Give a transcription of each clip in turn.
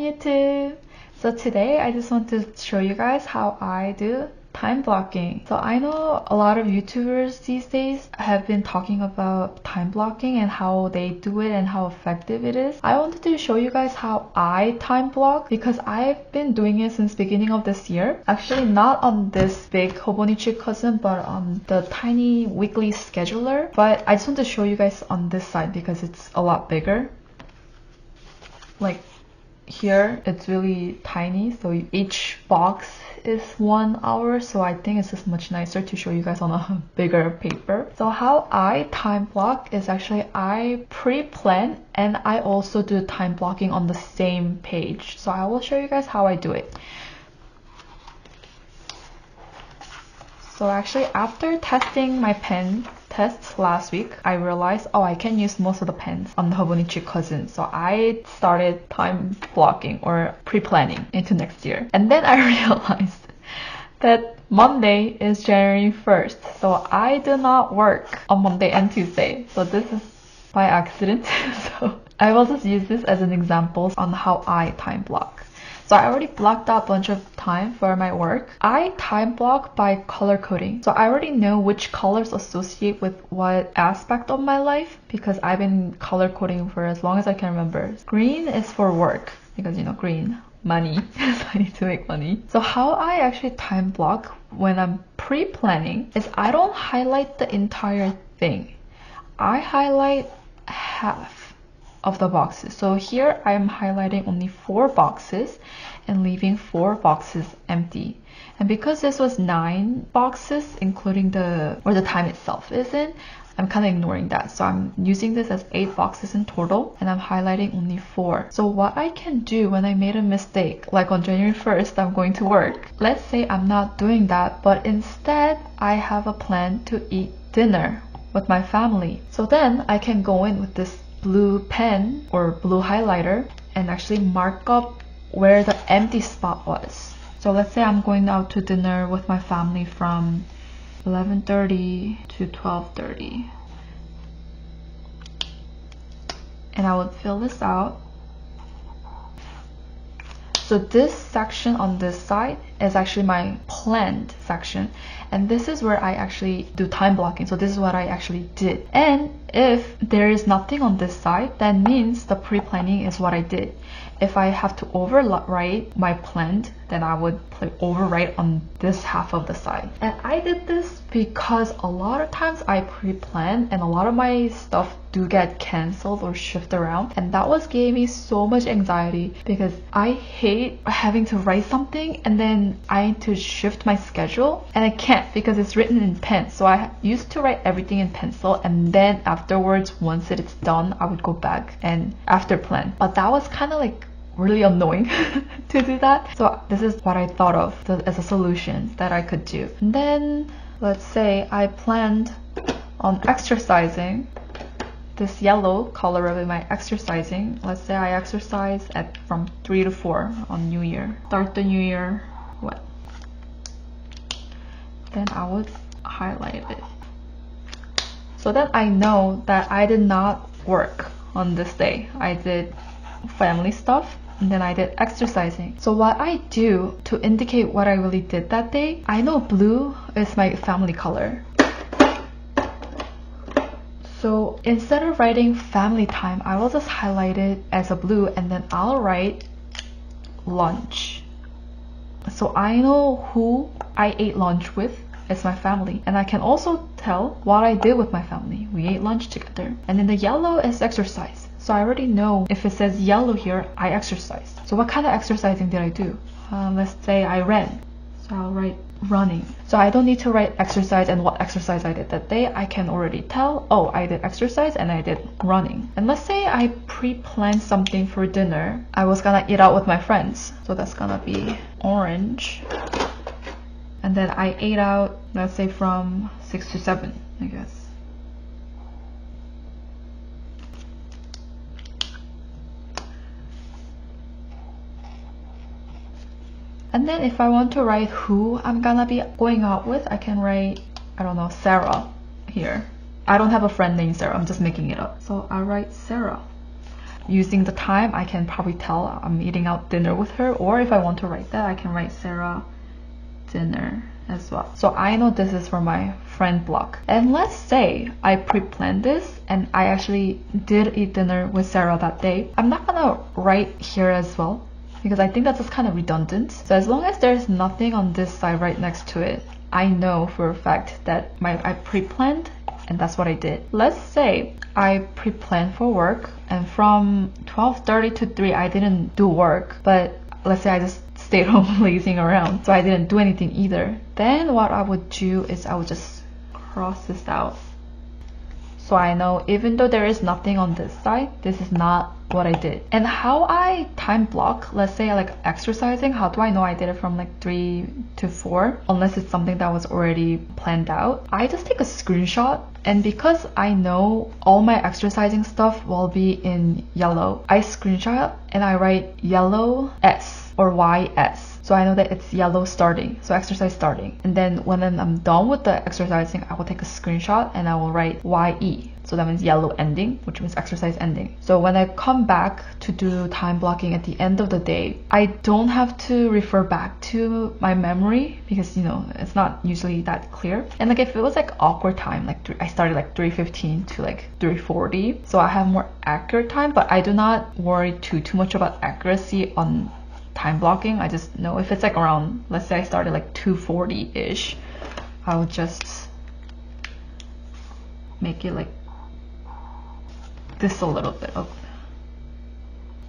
YouTube! So today I just want to show you guys how I do time blocking. So I know a lot of YouTubers these days have been talking about time blocking and how they do it and how effective it is. I wanted to show you guys how I time block because I've been doing it since beginning of this year. Actually not on this big Hobonichi cousin but on the tiny weekly scheduler. But I just want to show you guys on this side because it's a lot bigger. Like here it's really tiny, so each box is 1 hour, so I think it's just much nicer to show you guys on a bigger paper. So how I time block is actually I pre-plan and I also do time blocking on the same page. So I will show you guys how I do it. So actually after testing my pen tests last week, I realized, oh, I can use most of the pens on the Hobonichi cousin. So I started time blocking or pre-planning into next year. And then I realized that Monday is January 1st. So I do not work on Monday and Tuesday. So this is by accident. So I will just use this as an example on how I time block. So I already blocked out a bunch of time for my work. I time block by color coding. So I already know which colors associate with what aspect of my life because I've been color coding for as long as I can remember. Green is for work because, you know, green, money. So I need to make money. So how I actually time block when I'm pre-planning is I don't highlight the entire thing. I highlight half of the boxes. So here I'm highlighting only 4 boxes and leaving 4 boxes empty. And because this was 9 boxes, including the time itself isn't, I'm kind of ignoring that. So I'm using this as 8 boxes in total and I'm highlighting only 4. So what I can do when I made a mistake, like on January 1st, I'm going to work. Let's say I'm not doing that, but instead I have a plan to eat dinner with my family. So then I can go in with this blue pen or blue highlighter and actually mark up where the empty spot was. So let's say I'm going out to dinner with my family from 11:30 to 12:30 and I would fill this out. So this section on this side is actually my planned section and this is where I actually do time blocking. So this is what I actually did. And if there is nothing on this side, that means the pre-planning is what I did. If I have to overwrite my planned, then I would overwrite on this half of the side. And I did this because a lot of times I pre-plan and a lot of my stuff do get cancelled or shift around. And that was gave me so much anxiety because I hate having to write something and then I need to shift my schedule and I can't because it's written in pen. So I used to write everything in pencil and then afterwards, once it's done, I would go back and after plan. But that was kind of like really annoying to do that. So this is what I thought of as a solution that I could do. And then let's say I planned on exercising. This yellow color will be my exercising. Let's say I exercise from 3 to 4 on New Year. Start the New Year what? Then I would highlight it. So then I know that I did not work on this day. I did family stuff and then I did exercising. So what I do to indicate what I really did that day, I know blue is my family color. So instead of writing family time, I will just highlight it as a blue and then I'll write lunch. So I know who I ate lunch with. It's my family. And I can also tell what I did with my family. We ate lunch together. And then the yellow is exercise. So I already know if it says yellow here, I exercised. So what kind of exercising did I do? Let's say I ran. So I'll write running. So I don't need to write exercise and what exercise I did that day. I can already tell, oh, I did exercise and I did running. And let's say I pre-planned something for dinner. I was gonna eat out with my friends. So that's gonna be orange. And then I ate out, let's say from 6 to 7, I guess. And then if I want to write who I'm gonna be going out with, I can write, I don't know, Sarah here. I don't have a friend named Sarah, I'm just making it up. So I write Sarah. using the time, I can probably tell I'm eating out dinner with her. Or if I want to write that, I can write Sarah dinner as well. So I know this is for my friend block. And let's say I pre-planned this and I actually did eat dinner with Sarah that day. I'm not gonna write here as well because I think that's just kind of redundant. So as long as there's nothing on this side right next to it, I know for a fact that I pre-planned and that's what I did. Let's say I pre-planned for work and from 12:30 to 3 I didn't do work, but let's say I just stayed home lazing around, so I didn't do anything either. Then what I would do is I would just cross this out. So I know even though there is nothing on this side, this is not what I did. And how I time block, let's say I like exercising, how do I know I did it from like 3 to 4? Unless it's something that was already planned out. I just take a screenshot, and because I know all my exercising stuff will be in yellow, I screenshot and I write yellow S or YS. So I know that it's yellow starting, so exercise starting. And then when I'm done with the exercising, I will take a screenshot and I will write YE. So that means yellow ending, which means exercise ending. So when I come back to do time blocking at the end of the day, I don't have to refer back to my memory because, you know, it's not usually that clear. And like if it was like awkward time, like I started like 3:15 to like 3:40, so I have more accurate time, but I do not worry too much about accuracy on time blocking. I just know if it's like around, let's say I started like 2:40-ish, I would just make it like this a little bit. Oh,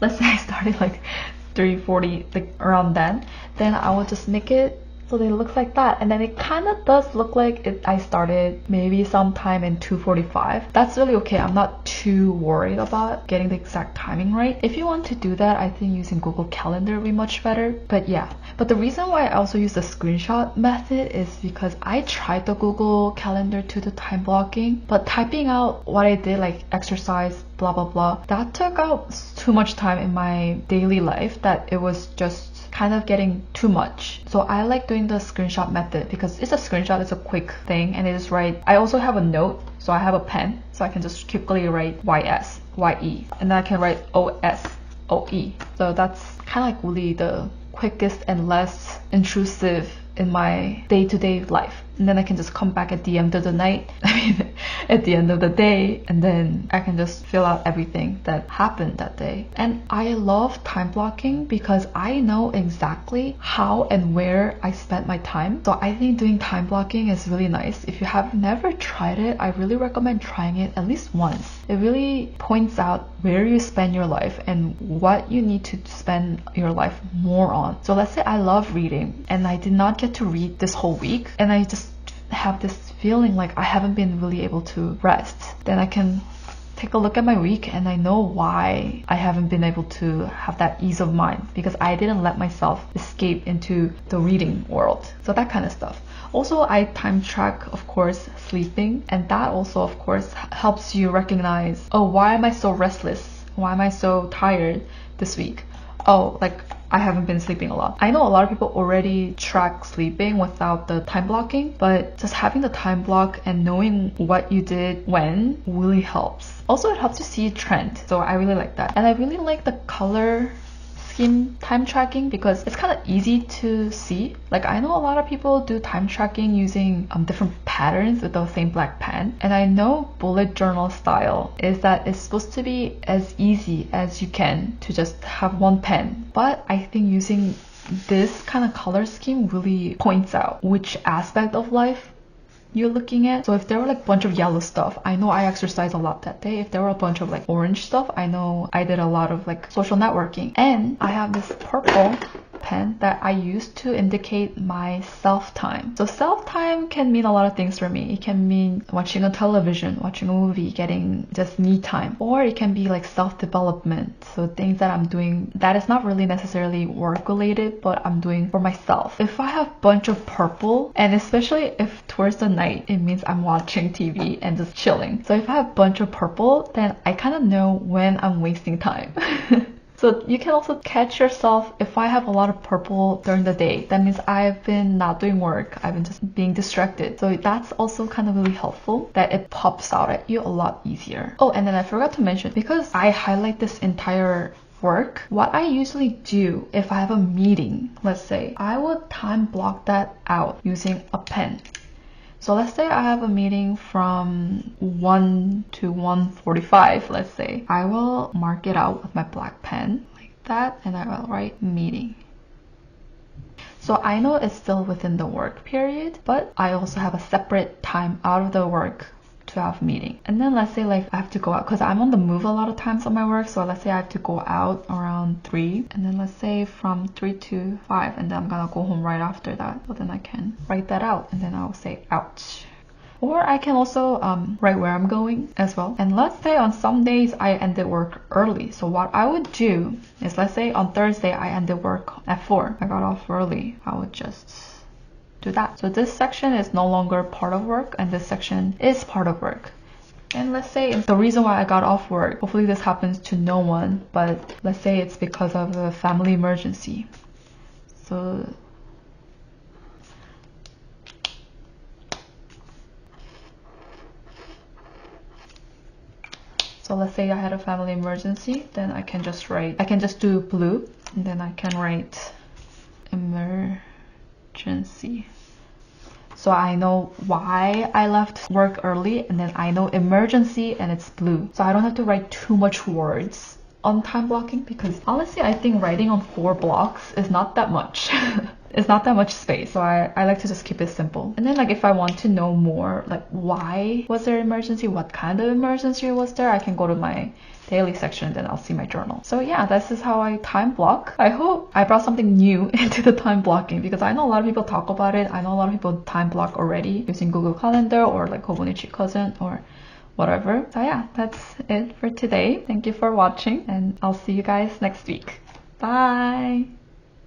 let's say I started like 3:40, like around then I will just make it so that it looks like that. And then it kind of does look like I started maybe sometime in 2:45. That's really okay. I'm not too worried about getting the exact timing right. If you want to do that, I think using Google Calendar would be much better. But yeah, but the reason why I also use the screenshot method is because I tried the Google Calendar to do time blocking, but typing out what I did, like exercise, blah blah blah, that took out too much time in my daily life that it was just kind of getting too much. So I like doing the screenshot method because it's a screenshot, it's a quick thing, and it is right. I also have a note, so I have a pen, so I can just quickly write YS, YE, and then I can write OS, OE. So that's kind of like really the quickest and less intrusive in my day-to-day life. And then I can just come back at the end of the night, at the end of the day, and then I can just fill out everything that happened that day. And I love time blocking because I know exactly how and where I spent my time. So I think doing time blocking is really nice. If you have never tried it, I really recommend trying it at least once. It really points out where you spend your life and what you need to spend your life more on. So let's say I love reading and I did not get to read this whole week, and I just have this feeling like I haven't been really able to rest. Then I can take a look at my week and I know why I haven't been able to have that ease of mind, because I didn't let myself escape into the reading world. So that kind of stuff. Also, I time track, of course, sleeping, and that also, of course, helps you recognize, oh, why am I so restless? Why am I so tired this week? Oh, like I haven't been sleeping a lot. I know a lot of people already track sleeping without the time blocking, but just having the time block and knowing what you did when really helps. Also, it helps you see a trend, so I really like that. And I really like the color scheme time tracking because it's kind of easy to see. Like I know a lot of people do time tracking using different patterns with the same black pen, and I know bullet journal style is that it's supposed to be as easy as you can to just have one pen, but I think using this kind of color scheme really points out which aspect of life you're looking at. So if there were like a bunch of yellow stuff, I know I exercised a lot that day. If there were a bunch of like orange stuff, I know I did a lot of like social networking. And I have this purple pen that I use to indicate my self time. So self time can mean a lot of things for me. It can mean watching a television, watching a movie, getting just me time, or it can be like self-development. So things that I'm doing that is not really necessarily work related, but I'm doing for myself. If I have a bunch of purple, and especially if towards the night, it means I'm watching TV and just chilling. So if I have a bunch of purple, then I kind of know when I'm wasting time. So you can also catch yourself if I have a lot of purple during the day. That means I've been not doing work. I've been just being distracted. So that's also kind of really helpful that it pops out at you a lot easier. Oh, and then I forgot to mention, because I highlight this entire work, what I usually do if I have a meeting, let's say, I would time block that out using a pen. So let's say I have a meeting from 1 to 1:45, let's say. I will mark it out with my black pen like that, and I will write meeting. So I know it's still within the work period, but I also have a separate time out of the work to have meeting. And then let's say like I have to go out, because I'm on the move a lot of times on my work, so let's say I have to go out around 3, and then let's say from 3 to 5, and then I'm gonna go home right after that. So then I can write that out, and then I'll say ouch. Or I can also write where I'm going as well. And let's say on some days I ended work early. So what I would do is, let's say on Thursday I ended work at 4. I got off early. I would just do that. So this section is no longer part of work, and this section is part of work. And let's say the reason why I got off work, hopefully this happens to no one, but let's say it's because of a family emergency. So let's say I had a family emergency, then I can just do blue, and then I can write emergency. So I know why I left work early, and then I know emergency, and it's blue. So I don't have to write too much words on time blocking, because honestly I think writing on 4 blocks is not that much. It's not that much space, so I like to just keep it simple. And then like if I want to know more, like why was there emergency, what kind of emergency was there, I can go to my daily section, then I'll see my journal. So yeah, this is how I time block. I hope I brought something new into the time blocking, because I know a lot of people talk about it. I know a lot of people time block already using Google Calendar or like Hobonichi Cousin or whatever. So yeah, that's it for today. Thank you for watching, and I'll see you guys next week. Bye!